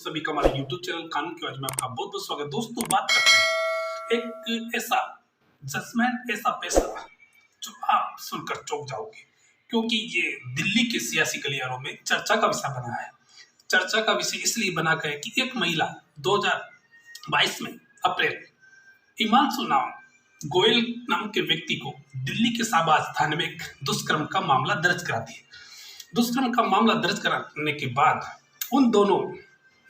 सभी का हमारे YouTube चैनल कानून की आवाज में आपका बहुत बहुत स्वागत। दोस्तों, बात करते हैं एक ऐसा जजमेंट, ऐसा फैसला जो आप सुनकर चौंक जाओगे, क्योंकि ये दिल्ली के सियासी गलियारों में चर्चा का विषय बना है। चर्चा का विषय इसलिए बना है कि एक महिला 2022 में अप्रैल हिमांशु गोयल नाम के व्यक्ति को दिल्ली के शाहबाज थाने में एक दुष्कर्म का मामला दर्ज कराती है। दुष्कर्म का मामला दर्ज कराने के बाद उन दोनों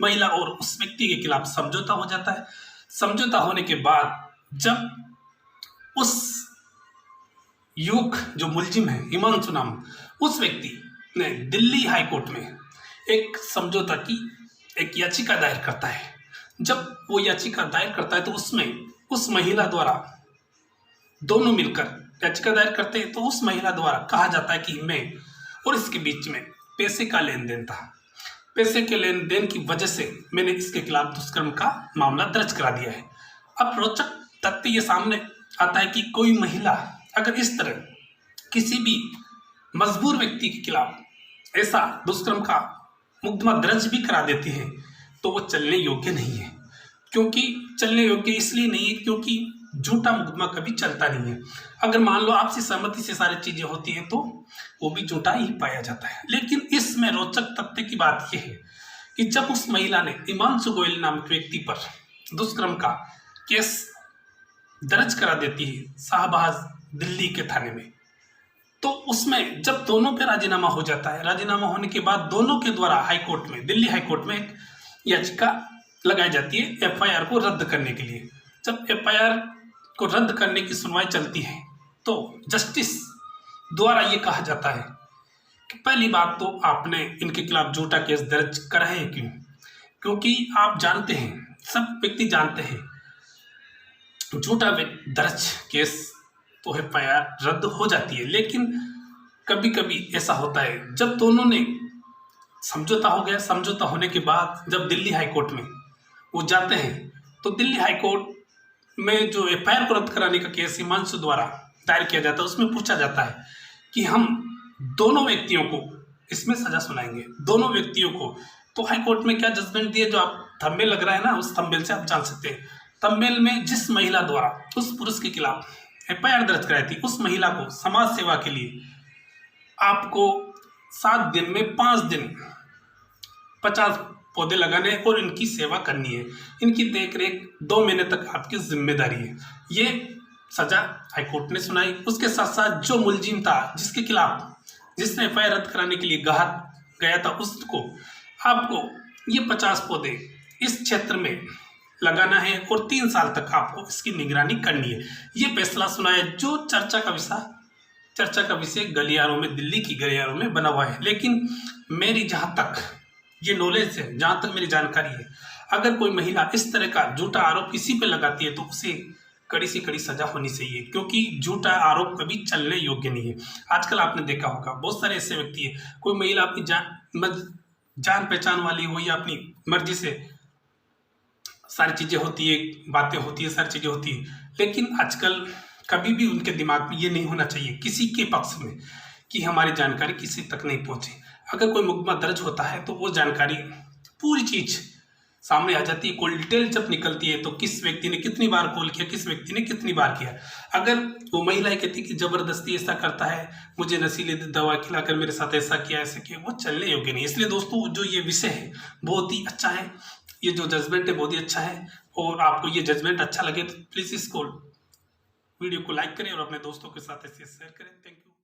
महिला और उस व्यक्ति के खिलाफ समझौता हो जाता है। समझौता होने के बाद जब उस युवक जो मुलजिम है हिमांशु नाम, उस व्यक्ति ने दिल्ली हाई कोर्ट में एक समझौता की एक याचिका दायर करता है। जब वो याचिका दायर करता है तो उसमें उस महिला द्वारा, दोनों मिलकर याचिका दायर करते हैं, तो उस महिला द्वारा कहा जाता है कि मैं और इसके बीच में पैसे का लेन देन था। पैसे के लेन देन की वजह से मैंने इसके खिलाफ दुष्कर्म का मामला दर्ज करा दिया है। अब रोचक तथ्य ये सामने आता है कि कोई महिला अगर इस तरह किसी भी मजबूर व्यक्ति के खिलाफ ऐसा दुष्कर्म का मुकदमा दर्ज भी करा देती है तो वो चलने योग्य नहीं है। क्योंकि चलने योग्य इसलिए नहीं है क्योंकि झूठा मुकदमा कभी चलता नहीं है। अगर मान लो आपसी सहमति से सारी चीजें होती हैं तो वो भी झूठा ही पाया जाता है। लेकिन इसमें रोचक तथ्य की बात यह है कि जब उस महिला ने हिमांशु गोयल नाम के व्यक्ति पर दुष्कर्म का केस दर्ज करा देती है शाहबाज दिल्ली के थाने में, तो उसमें जब दोनों पे राजीनामा हो जाता है, राजीनामा होने के बाद दोनों के द्वारा हाईकोर्ट में, दिल्ली हाईकोर्ट में एक याचिका लगाई जाती है एफआईआर को रद्द करने के लिए। जब एफआईआर को रद्द करने की सुनवाई चलती है तो जस्टिस द्वारा ये कहा जाता है कि पहली बात तो आपने इनके खिलाफ झूठा केस दर्ज करा है क्यों? क्योंकि आप जानते हैं, सब व्यक्ति जानते हैं, झूठा दर्ज केस तो एफआईआर रद्द हो जाती है। लेकिन कभी कभी ऐसा होता है जब दोनों ने समझौता हो गया, समझौता होने के बाद जब दिल्ली हाईकोर्ट में वो जाते हैं तो दिल्ली हाईकोर्ट में जो एफआईआर को रद्द कराने का केस हिमांशु द्वारा दायर किया जाता है उसमें पूछा जाता है कि हम दोनों व्यक्तियों को इसमें सजा सुनाएंगे, दोनों व्यक्तियों को। तो हाईकोर्ट में क्या जजमेंट दिए, जो आप थंबनेल लग रहा है ना, उस थंबनेल से आप जान सकते हैं। थंबनेल में जिस महिला द्वारा उस पुरुष के खिलाफ एफआईआर दर्ज कराई थी, उस महिला को समाज सेवा के लिए आपको 7 दिन में 5 दिन 50 पौधे लगाने और इनकी सेवा करनी है, इनकी देखरेख 2 महीने तक आपकी जिम्मेदारी है। ये सजा हाईकोर्ट ने सुनाई। उसके साथ साथ जो मुलजिम था, जिसके खिलाफ, जिसने एफआईआर रद्द कराने के लिए गया था, उसको आपको ये 50 पौधे इस क्षेत्र में लगाना है और 3 साल तक आपको इसकी निगरानी करनी है। ये फैसला सुनाया जो चर्चा का विषय गलियारों में, दिल्ली की गलियारों में बना हुआ है। लेकिन मेरी जहाँ तक ये नॉलेज है, जहाँ तक मेरी जानकारी है, अगर कोई महिला इस तरह का झूठा आरोप किसी पे लगाती है तो उसे कड़ी से कड़ी सजा होनी चाहिए, क्योंकि झूठा आरोप कभी चलने योग्य नहीं है। आजकल आपने देखा होगा बहुत सारे ऐसे व्यक्ति है, कोई महिला अपनी जान पहचान वाली हो या अपनी मर्जी से सारी चीजें होती है, बातें होती है, सारी चीजें होती है, लेकिन आजकल कभी भी उनके दिमाग में ये नहीं होना चाहिए किसी के पक्ष में कि हमारी जानकारी किसी तक नहीं पहुंचे। अगर कोई मुकदमा दर्ज होता है तो वो जानकारी, पूरी चीज सामने आ जाती है। कॉल डिटेल जब निकलती है तो किस व्यक्ति ने कितनी बार कॉल किया, किस व्यक्ति ने कितनी बार किया। अगर वो महिला कहती कि जबरदस्ती ऐसा करता है, मुझे नशीली दवा खिलाकर मेरे साथ ऐसा किया, वो चलने योग्य नहीं। इसलिए दोस्तों, जो ये विषय है बहुत ही अच्छा है, ये जो जजमेंट है बहुत ही अच्छा है, और आपको ये जजमेंट अच्छा लगे तो प्लीज़ इसको वीडियो को लाइक करें और अपने दोस्तों के साथ इसे शेयर करें। Thank you.